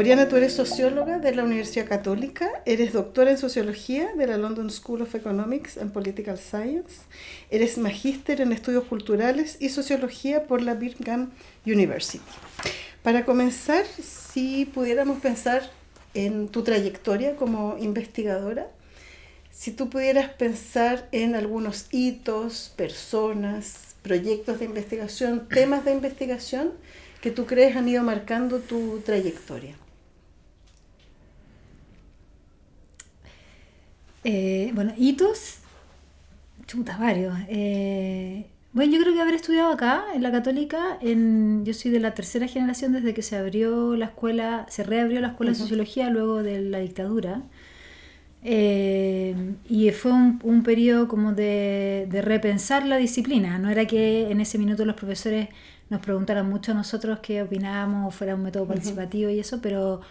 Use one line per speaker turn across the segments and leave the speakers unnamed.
Oriana, tú eres socióloga de la Universidad Católica, eres doctora en sociología de la London School of Economics and Political Science, eres magíster en estudios culturales y sociología por la Birmingham University. Para comenzar, si pudiéramos pensar en tu trayectoria como investigadora, si tú pudieras pensar en algunos hitos, personas, proyectos de investigación, temas de investigación que tú crees han ido marcando tu trayectoria.
Bueno, hitos, varios. Bueno, yo creo que haber estudiado acá, en la Católica, yo soy de la tercera generación desde que se reabrió la escuela de sociología luego de la dictadura. Y fue un periodo como de repensar la disciplina. No era que en ese minuto los profesores nos preguntaran mucho a nosotros qué opinábamos o fuera un método participativo y eso, pero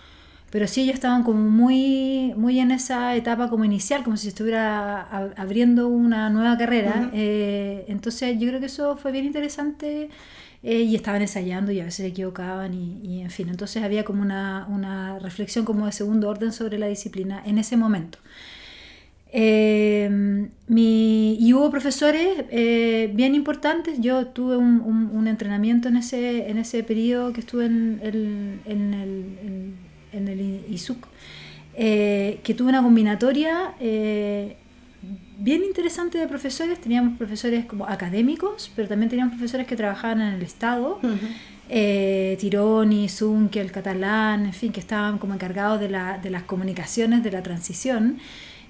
sí ellos estaban como muy en esa etapa como inicial, como si estuviera abriendo una nueva carrera. Entonces yo creo que eso fue bien interesante. Y estaban ensayando y a veces se equivocaban y en fin, entonces había como una reflexión como de segundo orden sobre la disciplina en ese momento. Y hubo profesores bien importantes. Yo tuve un entrenamiento en ese periodo que estuve en el ISUC, que tuve una combinatoria bien interesante de profesores. Teníamos profesores como académicos, pero también teníamos profesores que trabajaban en el Estado, Tironi, Zunkel, Catalán, en fin, que estaban como encargados de las comunicaciones de la transición.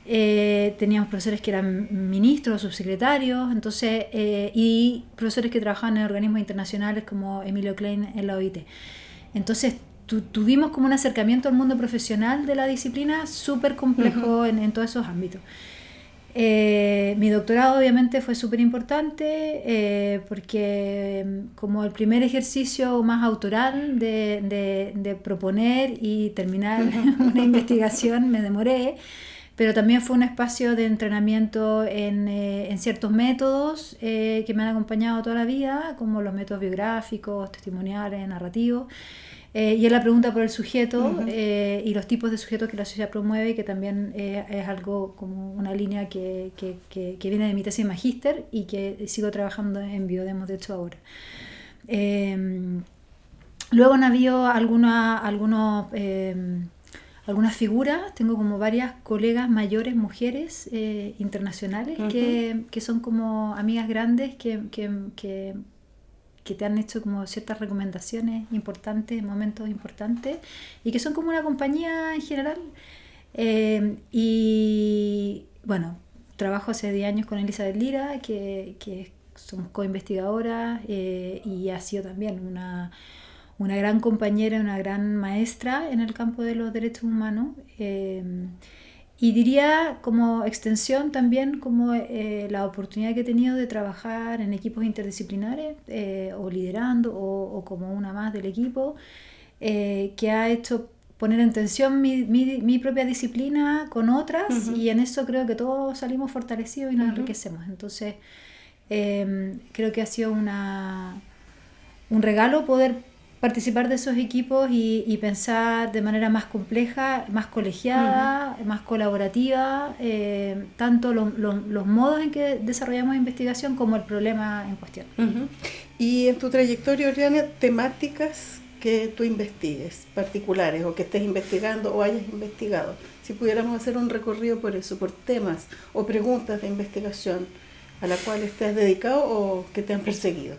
Teníamos profesores que eran ministros o subsecretarios, entonces, y profesores que trabajaban en organismos internacionales como Emilio Klein en la OIT. Entonces tuvimos como un acercamiento al mundo profesional de la disciplina súper complejo en todos esos ámbitos. Mi doctorado obviamente fue súper importante porque como el primer ejercicio más autoral de proponer y terminar una investigación me demoré, pero también fue un espacio de entrenamiento en ciertos métodos que me han acompañado toda la vida, como los métodos biográficos, testimoniales, narrativos. Y es la pregunta por el sujeto y los tipos de sujetos que la sociedad promueve, que también es algo como una línea que viene de mi tesis magíster y que sigo trabajando en Biodemos, de hecho, ahora. Luego han habido algunas figuras. Tengo como varias colegas mayores, mujeres internacionales, que son como amigas grandes que te han hecho como ciertas recomendaciones importantes, momentos importantes, y que son como una compañía en general. Y bueno, trabajo hace 10 años con Elizabeth Lira, que somos co-investigadoras, y ha sido también una gran compañera, una gran maestra en el campo de los derechos humanos. Y diría como extensión también como la oportunidad que he tenido de trabajar en equipos interdisciplinares o liderando o como una más del equipo, que ha hecho poner en tensión mi propia disciplina con otras, y en eso creo que todos salimos fortalecidos y nos enriquecemos. Entonces creo que ha sido un regalo poder participar de esos equipos y pensar de manera más compleja, más colegiada, más colaborativa, tanto los modos en que desarrollamos investigación como el problema en cuestión.
Y en tu trayectoria, Oriana, temáticas que tú investigues, particulares, o que estés investigando o hayas investigado, si pudiéramos hacer un recorrido por eso, por temas o preguntas de investigación a la cual te has dedicado o que te han perseguido.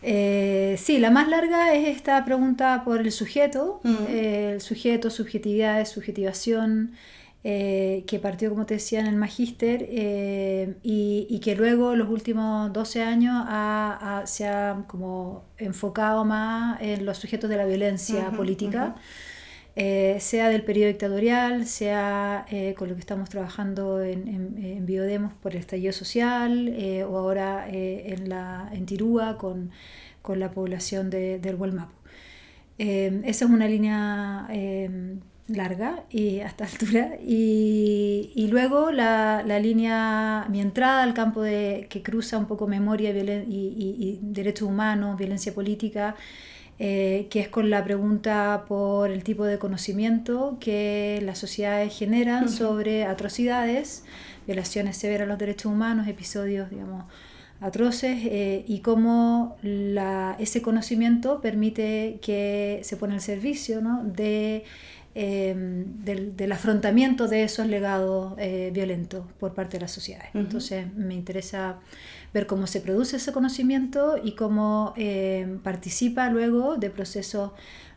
Sí, la más larga es esta pregunta por el sujeto, el sujeto, subjetividades, subjetivación, que partió, como te decía, en el magíster, y que luego los últimos 12 años se ha como enfocado más en los sujetos de la violencia política, sea del periodo dictatorial, sea con lo que estamos trabajando en Biodemos por el estallido social, o ahora en Tirúa con la población del Gualmapu. Esa es una línea larga y hasta altura, y luego la línea, mi entrada al campo que cruza un poco memoria y derechos humanos, violencia política, que es con la pregunta por el tipo de conocimiento que las sociedades generan sobre atrocidades, violaciones severas a los derechos humanos, episodios, digamos, atroces, y cómo ese conocimiento permite que se pone al servicio, ¿no?, del afrontamiento de esos legados violentos por parte de las sociedades. Entonces me interesa ver cómo se produce ese conocimiento y cómo participa luego de procesos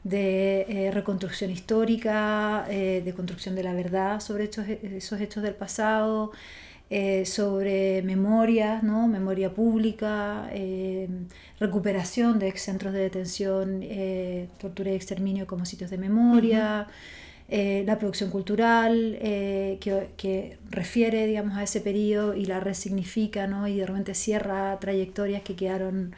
de reconstrucción histórica, de construcción de la verdad sobre esos hechos del pasado, sobre memoria, ¿no?, memoria pública, recuperación de ex-centros de detención, tortura y exterminio como sitios de memoria, la producción cultural que refiere, digamos, a ese periodo y la resignifica, ¿no?, y de repente cierra trayectorias que quedaron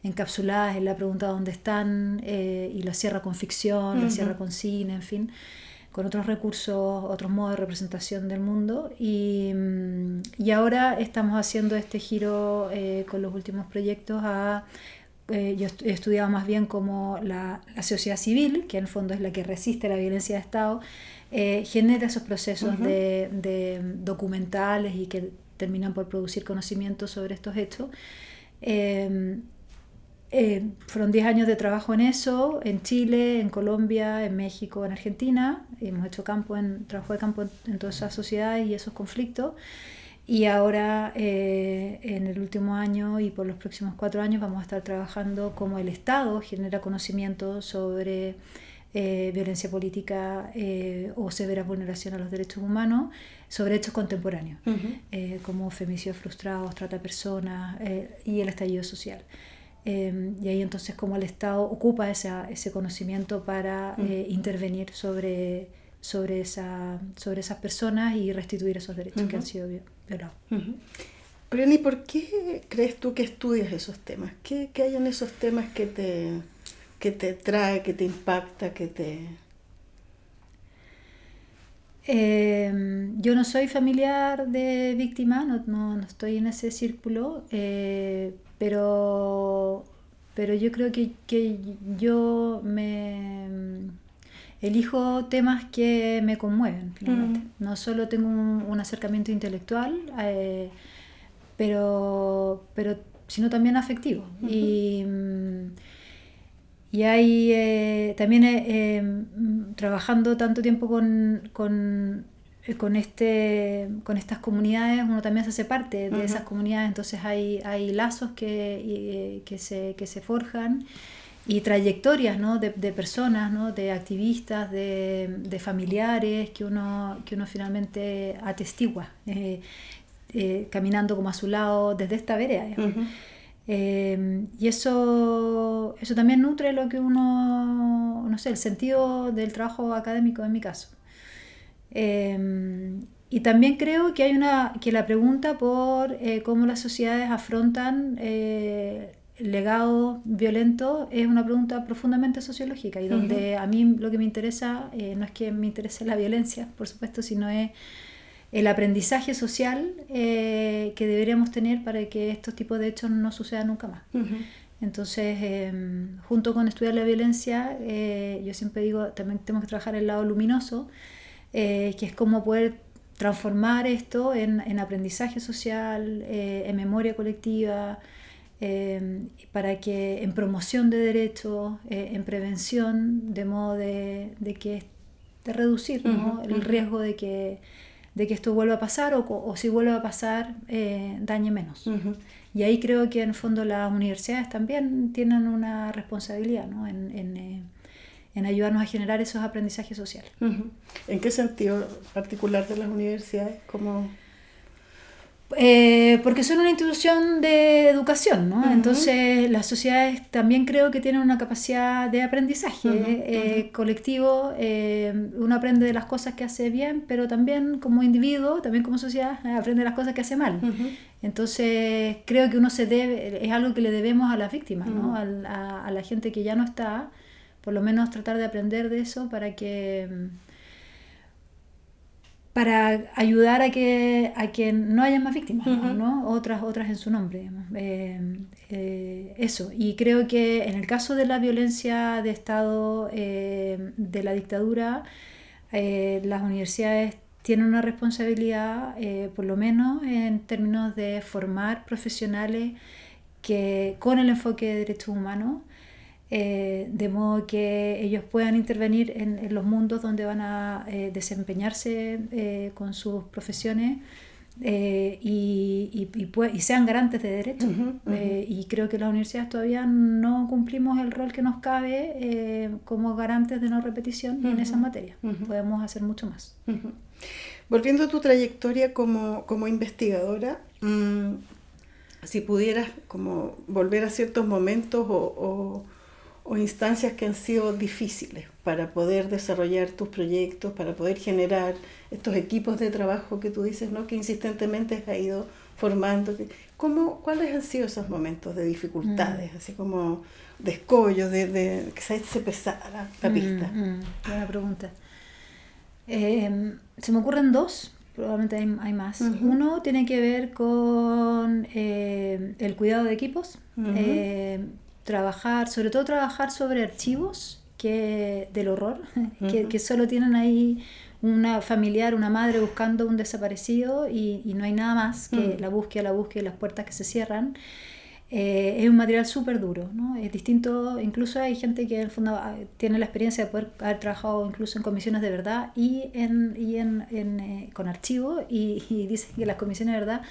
encapsuladas en la pregunta ¿dónde están? Y la cierra con ficción, la cierra con cine, en fin, con otros recursos, otros modos de representación del mundo. Y ahora estamos haciendo este giro con los últimos proyectos yo he estudiado más bien como la sociedad civil, que en el fondo es la que resiste la violencia de Estado, genera esos procesos de documentales y que terminan por producir conocimiento sobre estos hechos. Fueron 10 años de trabajo en eso, en Chile, en Colombia, en México, en Argentina. Hemos hecho trabajo de campo en todas esas sociedades y esos conflictos. Y ahora, en el último año y por los próximos 4 años, vamos a estar trabajando cómo el Estado genera conocimiento sobre violencia política o severa vulneración a los derechos humanos, sobre hechos contemporáneos, como femicidios frustrados, trata de personas y el estallido social. Y ahí entonces cómo el Estado ocupa ese conocimiento para intervenir sobre esas personas y restituir esos derechos que han sido violados.
Oriana, ¿y por qué crees tú que estudias esos temas? ¿Qué hay en esos temas que te trae, que te impacta, que te...?
Yo no soy familiar de víctimas, no estoy en ese círculo, pero yo creo que yo elijo temas que me conmueven, finalmente. No solo tengo un acercamiento intelectual, pero sino también afectivo. Y hay también trabajando tanto tiempo con estas comunidades, uno también se hace parte de esas comunidades, entonces hay lazos que se forjan y trayectorias, ¿no?, de personas, ¿no?, de activistas, de familiares que uno finalmente atestigua caminando como a su lado desde esta vereda. Y eso también nutre lo que uno, no sé, el sentido del trabajo académico en mi caso. Y también creo que que la pregunta por cómo las sociedades afrontan legados violentos es una pregunta profundamente sociológica y donde a mí lo que me interesa no es que me interese la violencia, por supuesto, sino es el aprendizaje social que deberíamos tener para que estos tipos de hechos no sucedan nunca más. Entonces, junto con estudiar la violencia, yo siempre digo, también tenemos que trabajar el lado luminoso, que es cómo poder transformar esto en aprendizaje social, en memoria colectiva, para que en promoción de derechos, en prevención, de modo de reducir, ¿no?, el riesgo de que esto vuelva a pasar o si vuelve a pasar, dañe menos. Y ahí creo que en el fondo las universidades también tienen una responsabilidad, ¿no?, en ayudarnos a generar esos aprendizajes sociales.
¿En qué sentido particular de las universidades? ¿Cómo?
Porque son una institución de educación, ¿no? Entonces las sociedades también creo que tienen una capacidad de aprendizaje colectivo. Uno aprende de las cosas que hace bien, pero también como individuo, también como sociedad, aprende de las cosas que hace mal. Entonces creo que es algo que le debemos a las víctimas, ¿no? A la gente que ya no está, por lo menos tratar de aprender de eso para que para ayudar a que no haya más víctimas, ¿no? Otras en su nombre, digamos. Eso, y creo que en el caso de la violencia de Estado, de la dictadura, las universidades tienen una responsabilidad, por lo menos en términos de formar profesionales que con el enfoque de derechos humanos, de modo que ellos puedan intervenir en los mundos donde van a desempeñarse con sus profesiones, y sean garantes de derechos. Y creo que las universidades todavía no cumplimos el rol que nos cabe como garantes de no repetición en esa materia. Podemos hacer mucho más.
Volviendo a tu trayectoria como investigadora, si pudieras como volver a ciertos momentos o instancias que han sido difíciles para poder desarrollar tus proyectos, para poder generar estos equipos de trabajo que tú dices, ¿no? Que insistentemente has ido formando. ¿Cuáles han sido esos momentos de dificultades, así como de escollos, de que se pesara la pista?
Buena pregunta. Se me ocurren dos, probablemente hay más. Uno tiene que ver con el cuidado de equipos. Sobre todo trabajar sobre archivos del horror, que solo tienen ahí una familiar, una madre buscando un desaparecido y no hay nada más que la búsqueda y las puertas que se cierran. Es un material súper duro, ¿no? Es distinto, incluso hay gente que en el fondo tiene la experiencia de poder haber trabajado incluso en comisiones de verdad con archivos, y dicen que las comisiones de verdad,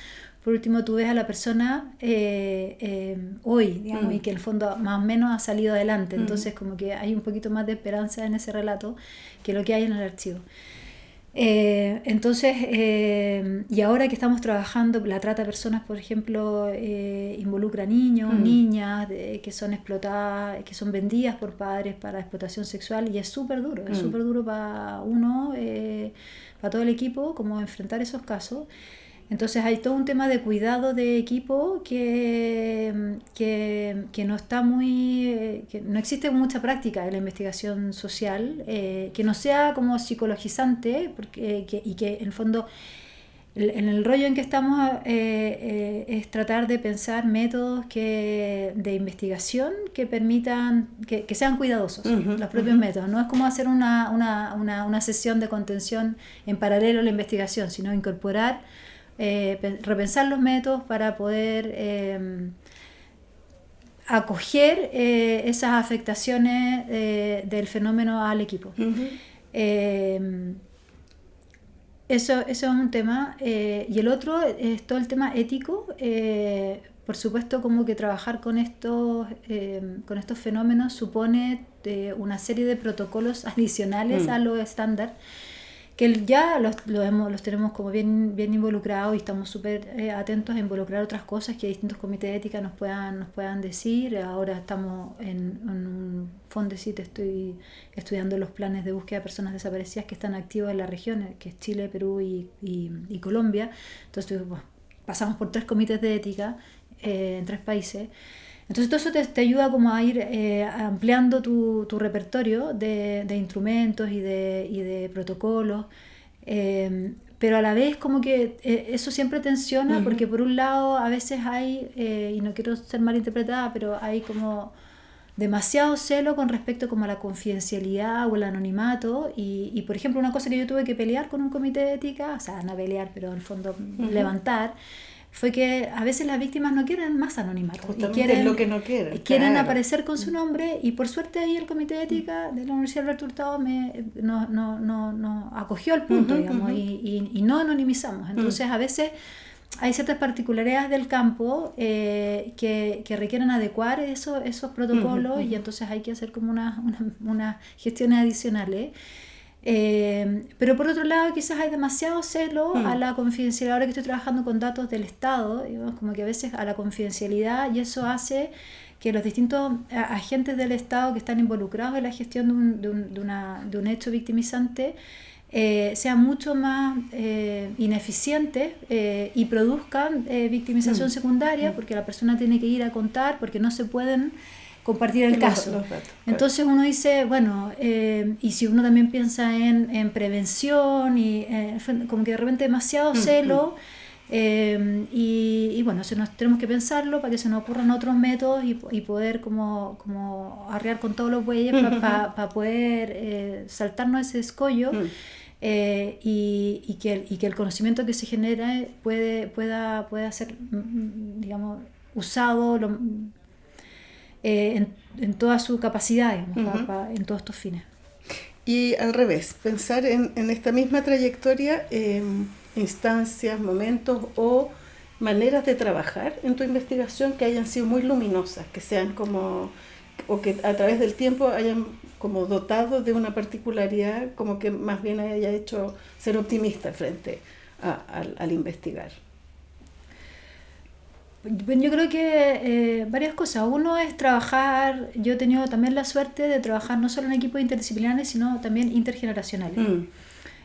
por último, tú ves a la persona hoy, digamos, y que en el fondo más o menos ha salido adelante. Entonces, como que hay un poquito más de esperanza en ese relato que lo que hay en el archivo. Entonces, y ahora que estamos trabajando, la trata de personas, por ejemplo, involucra niños, niñas que son explotadas, que son vendidas por padres para explotación sexual, y es súper duro para uno, para todo el equipo, como enfrentar esos casos. Entonces hay todo un tema de cuidado de equipo que no está que no existe mucha práctica en la investigación social, que no sea como psicologizante, y que en el fondo en el rollo en que estamos es tratar de pensar métodos de investigación que permitan que sean cuidadosos, los propios métodos. No es como hacer una sesión de contención en paralelo a la investigación, sino incorporar, repensar los métodos para poder acoger esas afectaciones del fenómeno al equipo. Eso es un tema, y el otro es todo el tema ético. Por supuesto, como que trabajar con estos fenómenos supone una serie de protocolos adicionales a lo estándar, que ya los tenemos como bien involucrados, y estamos súper atentos a involucrar otras cosas que distintos comités de ética nos puedan decir. Ahora estamos en un Fondesit, estoy estudiando los planes de búsqueda de personas desaparecidas que están activos en la región, que es Chile, Perú y Colombia. Entonces pasamos por 3 comités de ética en 3 países. Entonces todo eso te ayuda como a ir ampliando tu repertorio de instrumentos y de protocolos, pero a la vez como que eso siempre tensiona, porque por un lado a veces hay, y no quiero ser malinterpretada, pero hay como demasiado celo con respecto como a la confidencialidad o el anonimato, y por ejemplo una cosa que yo tuve que pelear con un comité de ética, o sea, no pelear, pero en el fondo levantar, fue que a veces las víctimas no quieren más anonimato.
Justamente es lo que no quieren.
Quieren aparecer con su nombre, y por suerte ahí el Comité de Ética de la Universidad Alberto Hurtado nos acogió al punto, digamos, y no anonimizamos. Entonces a veces hay ciertas particularidades del campo que requieren adecuar esos protocolos, y entonces hay que hacer como unas gestiones adicionales. Pero por otro lado quizás hay demasiado celo a la confidencialidad. Ahora que estoy trabajando con datos del Estado, digamos, como que a veces a la confidencialidad, y eso hace que los distintos agentes del Estado que están involucrados en la gestión de un hecho victimizante sean mucho más ineficientes y produzcan victimización secundaria, porque la persona tiene que ir a contar, porque no se pueden compartir el caso.
Los datos,
Entonces uno dice, bueno, y si uno también piensa en prevención, y como que de repente demasiado celo, y bueno, tenemos que pensarlo para que se nos ocurran otros métodos y poder como arriar con todos los bueyes para poder saltarnos ese escollo. Y que el conocimiento que se genera pueda ser, digamos, usado en toda su capacidad, digamos, en todos estos fines.
Y al revés, pensar en esta misma trayectoria, instancias, momentos o maneras de trabajar en tu investigación que hayan sido muy luminosas, que sean como, o que a través del tiempo hayan como dotado de una particularidad, como que más bien haya hecho ser optimista frente al investigar.
Yo creo que varias cosas. Uno es trabajar, yo he tenido también la suerte de trabajar no solo en equipos interdisciplinares, sino también intergeneracionales.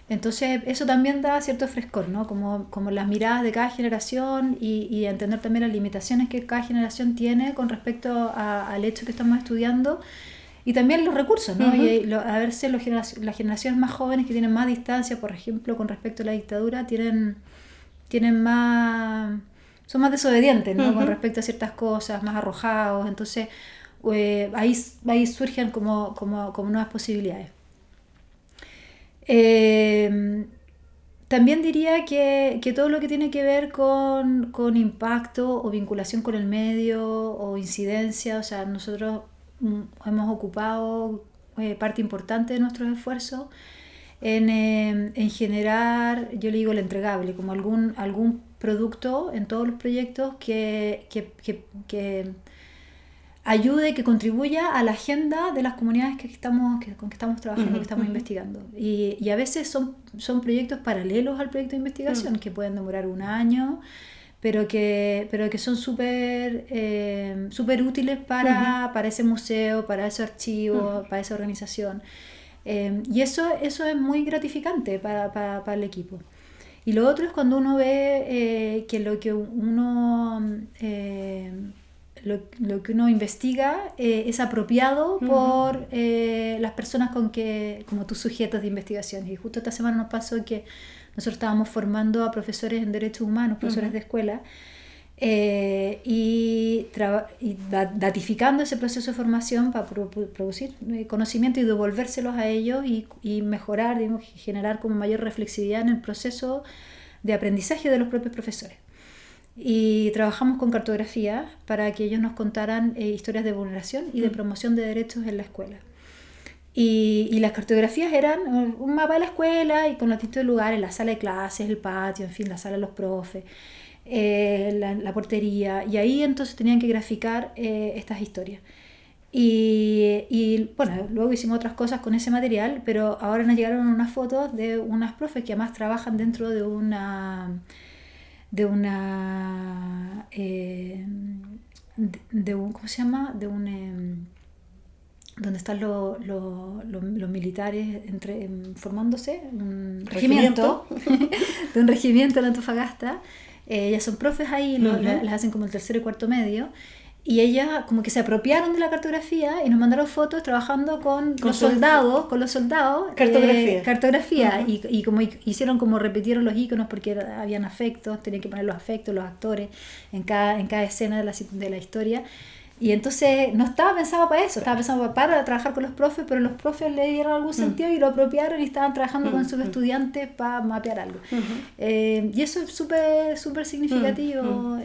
Entonces eso también da cierto frescor, ¿no? Como las miradas de cada generación y entender también las limitaciones que cada generación tiene con respecto al hecho que estamos estudiando. Y también los recursos, ¿no? Y a veces las generaciones más jóvenes que tienen más distancia, por ejemplo, con respecto a la dictadura, son más desobedientes, ¿no? Con respecto a ciertas cosas, más arrojados. Entonces, ahí surgen como nuevas posibilidades. También diría que todo lo que tiene que ver con impacto o vinculación con el medio o incidencia, o sea, nosotros hemos ocupado parte importante de nuestros esfuerzos en generar, yo le digo el entregable, como algún producto en todos los proyectos que ayude, que contribuya a la agenda de las comunidades con que estamos trabajando, que estamos investigando. Y a veces son proyectos paralelos al proyecto de investigación que pueden demorar un año, pero que son súper útiles para ese museo, para ese archivo, para esa organización. Y eso es muy gratificante para el equipo. Y lo otro es cuando uno ve que lo que uno investiga es apropiado por las personas como tus sujetos de investigación. Y justo esta semana nos pasó que nosotros estábamos formando a profesores en derechos humanos, profesores de escuela, y datificando ese proceso de formación para producir conocimiento y devolvérselos a ellos y mejorar, digamos, generar como mayor reflexividad en el proceso de aprendizaje de los propios profesores. Y trabajamos con cartografía para que ellos nos contaran historias de vulneración y de promoción de derechos en la escuela. Y las cartografías eran un mapa de la escuela y con los distintos lugares, la sala de clases, el patio, en fin, la sala de los profes, la portería, y ahí entonces tenían que graficar estas historias. Y bueno, luego hicimos otras cosas con ese material, pero ahora nos llegaron unas fotos de unas profes que además trabajan dentro de una ¿cómo se llama? Donde están los militares formándose, un regimiento de un regimiento en Antofagasta. Ellas son profes ahí, las hacen como el tercero y cuarto medio, y ellas como que se apropiaron de la cartografía y nos mandaron fotos trabajando con los soldados, cartografía. Y como hicieron, como repitieron los iconos porque habían afectos, tenían que poner los afectos, los actores en cada escena de la historia. Y entonces no estaba pensado para eso, estaba pensado para trabajar con los profes, pero los profes le dieron algún sentido y lo apropiaron y estaban trabajando con sus estudiantes para mapear algo. Y eso es súper significativo.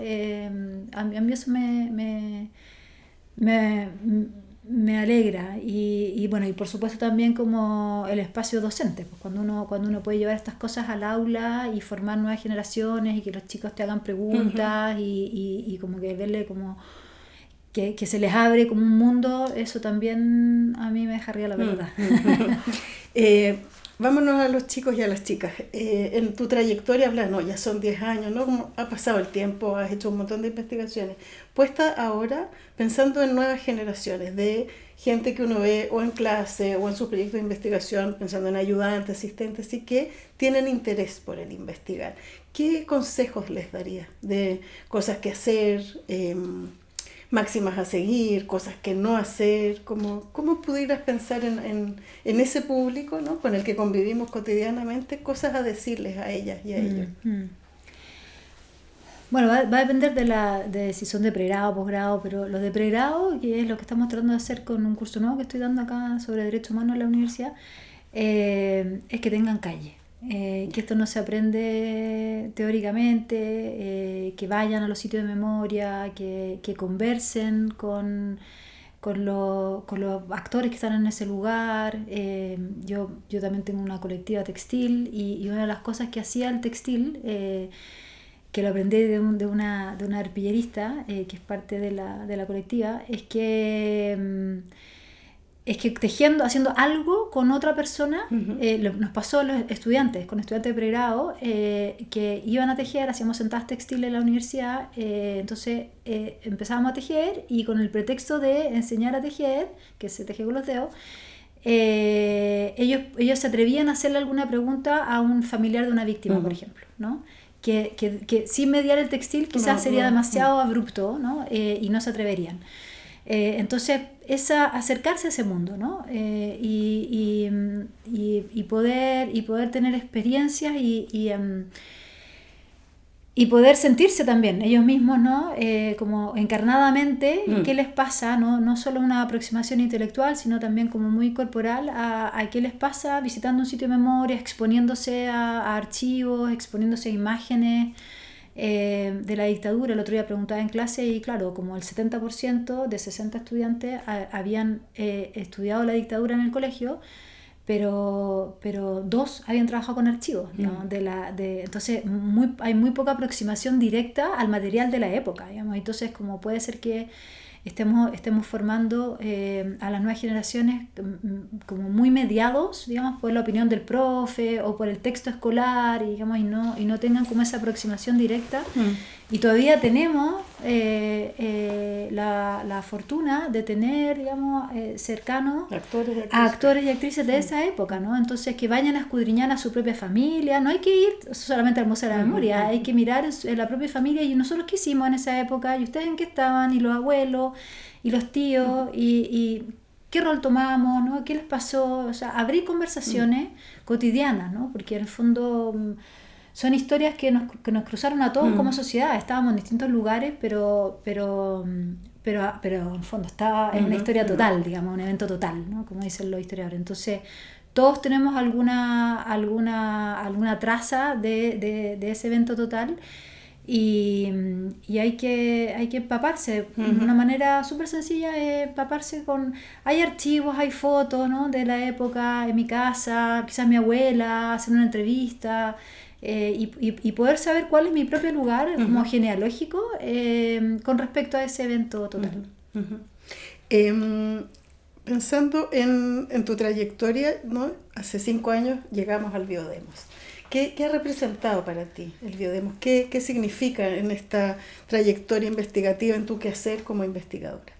A mí eso me alegra. Y bueno, y por supuesto también como el espacio docente, pues cuando uno puede llevar estas cosas al aula y formar nuevas generaciones y que los chicos te hagan preguntas y como que verle como que se les abre como un mundo, eso también a mí me deja arriba la verdad.
Vámonos a los chicos y a las chicas. En tu trayectoria, ya son 10 años, ¿no? Como ha pasado el tiempo, has hecho un montón de investigaciones. Puesta ahora pensando en nuevas generaciones de gente que uno ve o en clase o en sus proyectos de investigación, pensando en ayudantes, asistentes, y que tienen interés por el investigar. ¿Qué consejos les daría de cosas que hacer? máximas a seguir, cosas que no hacer, ¿cómo pudieras pensar en ese público, ¿no? Con el que convivimos cotidianamente, cosas a decirles a ellas y a ellos?
Bueno, va a depender de si son de pregrado o posgrado, pero los de pregrado, que es lo que estamos tratando de hacer con un curso nuevo que estoy dando acá sobre derechos humanos en la universidad, es que tengan calle. Que esto no se aprende teóricamente, que vayan a los sitios de memoria, que conversen con los actores que están en ese lugar. Yo también tengo una colectiva textil y una de las cosas que hacía el textil, que lo aprendí de una arpillerista, que es parte de la colectiva, es que tejiendo, haciendo algo con otra persona, nos pasó a los estudiantes, con estudiantes de pregrado, que iban a tejer, hacíamos sentadas textiles en la universidad, entonces empezábamos a tejer y con el pretexto de enseñar a tejer, que se teje con los dedos, ellos se atrevían a hacerle alguna pregunta a un familiar de una víctima, por ejemplo, ¿no? Que sin mediar el textil quizás sería demasiado abrupto, ¿no? Y no se atreverían. Entonces, acercarse a ese mundo, ¿no? Y poder tener experiencias y poder sentirse también ellos mismos, ¿no? Como encarnadamente, qué les pasa, no solo una aproximación intelectual, sino también como muy corporal a qué les pasa visitando un sitio de memoria, exponiéndose a archivos, exponiéndose a imágenes de la dictadura. El otro día preguntaba en clase y claro, como el 70% de 60 estudiantes habían estudiado la dictadura en el colegio, pero 2 habían trabajado con archivos, ¿no? Entonces hay muy poca aproximación directa al material de la época, digamos. Entonces como puede ser que estemos formando a las nuevas generaciones como muy mediados, digamos, por la opinión del profe o por el texto escolar, digamos, y no tengan como esa aproximación directa. Y todavía tenemos la fortuna de tener, digamos, cercanos a actores y actrices de esa época, ¿no? Entonces que vayan a escudriñar a su propia familia. No hay que ir solamente al Museo de la Memoria, hay que mirar en la propia familia y nosotros qué hicimos en esa época y ustedes en qué estaban y los abuelos y los tíos y qué rol tomamos, ¿no? ¿Qué les pasó? O sea, abrir conversaciones cotidianas, ¿no? Porque en el fondo son historias que nos cruzaron a todos como sociedad. Estábamos en distintos lugares, pero en el fondo estaba en una historia total, digamos, un evento total, ¿no? Como dicen los historiadores. Entonces, todos tenemos alguna traza de ese evento total y hay que empaparse. Una manera súper sencilla es empaparse con... Hay archivos, hay fotos, ¿no? De la época en mi casa, quizás mi abuela, hacer una entrevista... y poder saber cuál es mi propio lugar como genealógico con respecto a ese evento total.
Pensando en tu trayectoria, ¿no? Hace 5 años llegamos al Biodemos. ¿Qué ha representado para ti el Biodemos? ¿Qué significa en esta trayectoria investigativa, en tu quehacer como investigadora?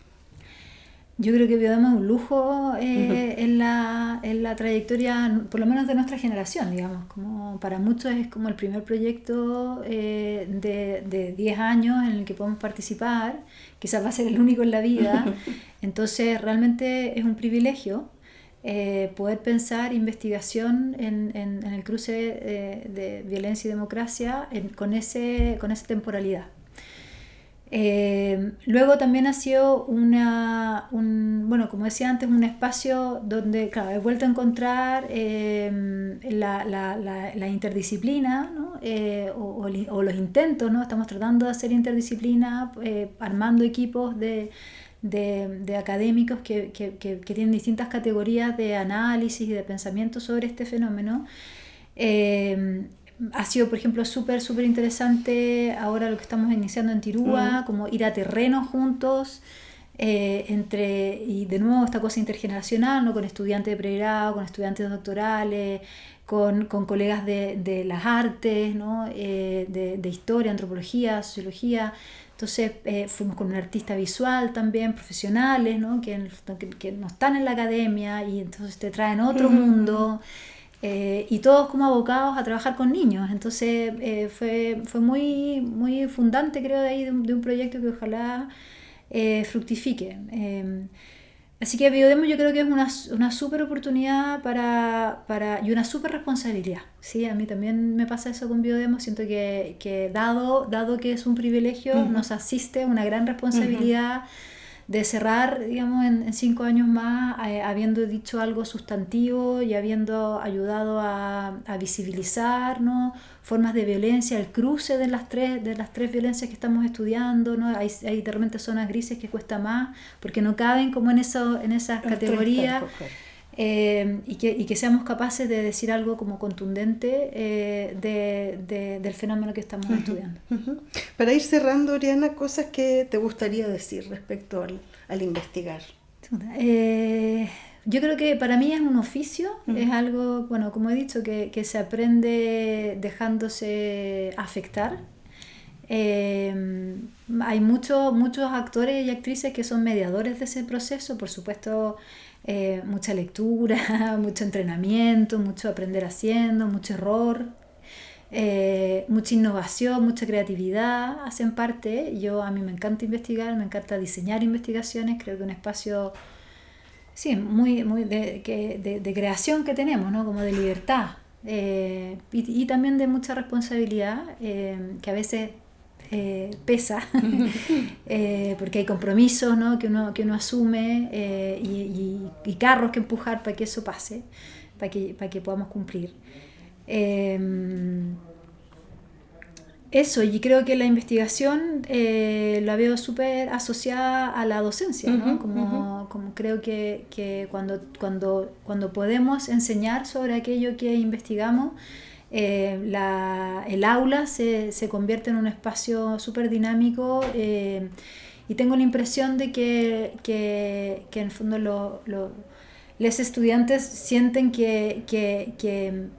Yo creo que Biodemos es un lujo en la trayectoria, por lo menos de nuestra generación, digamos. Como para muchos es como el primer proyecto de 10 años en el que podemos participar. Quizás va a ser el único en la vida. Entonces realmente es un privilegio poder pensar investigación en el cruce de violencia y democracia con esa temporalidad. Luego también ha sido bueno, como decía antes, un espacio donde, claro, he vuelto a encontrar la interdisciplina, ¿no? O los intentos, ¿no? Estamos tratando de hacer interdisciplina, armando equipos de académicos que tienen distintas categorías de análisis y de pensamiento sobre este fenómeno. Ha sido, por ejemplo, súper interesante ahora lo que estamos iniciando en Tirúa, como ir a terreno juntos, y de nuevo esta cosa intergeneracional, ¿no? Con estudiantes de pregrado, con estudiantes doctorales, con colegas de las artes, ¿no? De historia, antropología, sociología. Entonces fuimos con un artista visual también, profesionales, ¿no? que no están en la academia y entonces te traen otro mundo. Y todos como abocados a trabajar con niños. Entonces fue muy fundante, creo, de ahí de un proyecto que ojalá fructifique. Así que Biodemo yo creo que es una súper oportunidad y una súper responsabilidad. ¿Sí? A mí también me pasa eso con Biodemo. Siento que dado que es un privilegio, nos asiste una gran responsabilidad de cerrar, digamos, en 5 años más, habiendo dicho algo sustantivo y habiendo ayudado a visibilizar, ¿no?, formas de violencia, el cruce de las tres violencias que estamos estudiando, ¿no? Hay de repente zonas grises que cuesta más porque no caben como en esas categorías. Y que seamos capaces de decir algo como contundente del fenómeno que estamos estudiando.
Para ir cerrando, Oriana, cosas que te gustaría decir respecto al investigar.
Yo creo que para mí es un oficio, es algo, bueno, como he dicho, que se aprende dejándose afectar. Hay muchos actores y actrices que son mediadores de ese proceso, por supuesto. Mucha lectura, mucho entrenamiento, mucho aprender haciendo, mucho error, mucha innovación, mucha creatividad hacen parte. A mí me encanta investigar, me encanta diseñar investigaciones, creo que un espacio muy de creación que tenemos, ¿no?, como de libertad, y también de mucha responsabilidad, que a veces pesa, porque hay compromisos, ¿no?, que uno asume, y carros que empujar para que eso pase, para que podamos cumplir. Eso, y creo que la investigación la veo súper asociada a la docencia, ¿no? Como creo que cuando podemos enseñar sobre aquello que investigamos, el aula se convierte en un espacio súper dinámico, y tengo la impresión de que en el fondo los estudiantes sienten que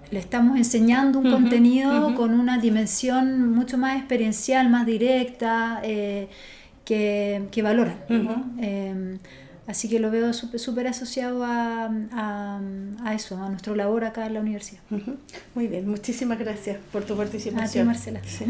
le estamos enseñando un contenido con una dimensión mucho más experiencial, más directa, que valoran, ¿no? Así que lo veo súper asociado a eso, a nuestro labor acá en la universidad.
Muy bien, muchísimas gracias por tu participación.
A ti, Marcela. Sí.